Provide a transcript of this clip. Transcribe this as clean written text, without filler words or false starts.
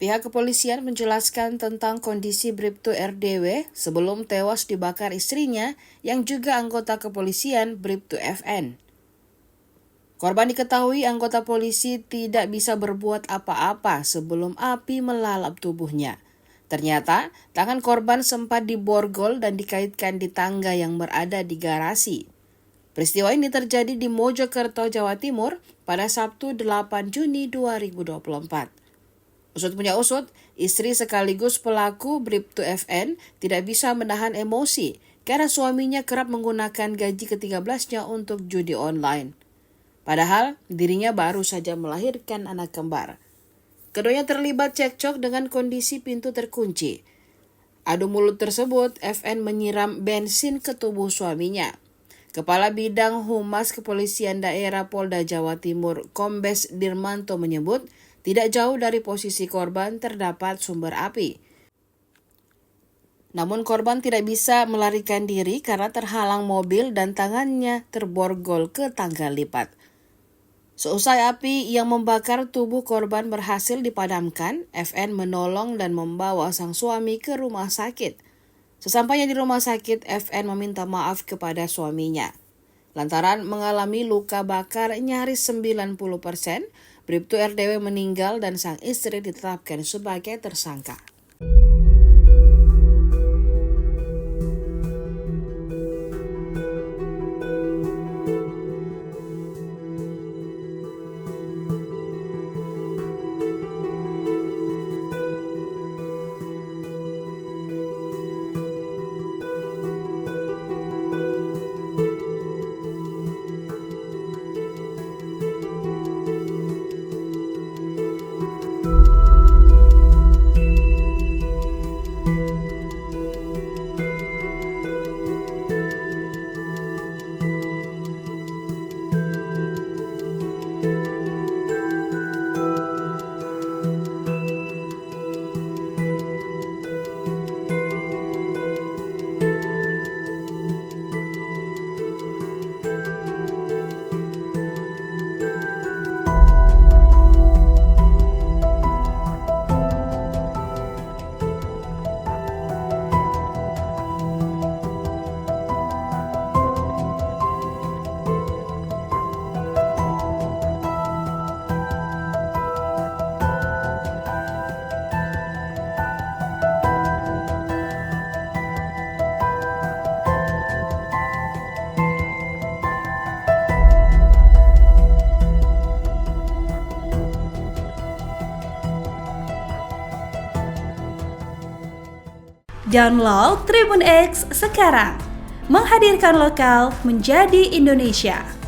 Pihak kepolisian menjelaskan tentang kondisi Bribtu RDW sebelum tewas dibakar istrinya yang juga anggota kepolisian Bribtu FN. Korban diketahui anggota polisi tidak bisa berbuat apa-apa sebelum api melalap tubuhnya. Ternyata, tangan korban sempat diborgol dan dikaitkan di tangga yang berada di garasi. Peristiwa ini terjadi di Mojokerto, Jawa Timur pada Sabtu 8 Juni 2024. Usut punya usut, istri sekaligus pelaku Bribtu FN tidak bisa menahan emosi karena suaminya kerap menggunakan gaji ke-13-nya untuk judi online. Padahal dirinya baru saja melahirkan anak kembar. Keduanya terlibat cekcok dengan kondisi pintu terkunci. Adu mulut tersebut, FN menyiram bensin ke tubuh suaminya. Kepala Bidang Humas Kepolisian Daerah Polda Jawa Timur, Kombes Dirmanto menyebut, tidak jauh dari posisi korban terdapat sumber api. Namun korban tidak bisa melarikan diri karena terhalang mobil dan tangannya terborgol ke tangga lipat. Seusai api yang membakar tubuh korban berhasil dipadamkan, FN menolong dan membawa sang suami ke rumah sakit. Sesampainya di rumah sakit, FN meminta maaf kepada suaminya. Lantaran mengalami luka bakar nyaris 90%, Bribtu RDW meninggal dan sang istri ditetapkan sebagai tersangka. Download Tribun X sekarang, menghadirkan lokal menjadi Indonesia.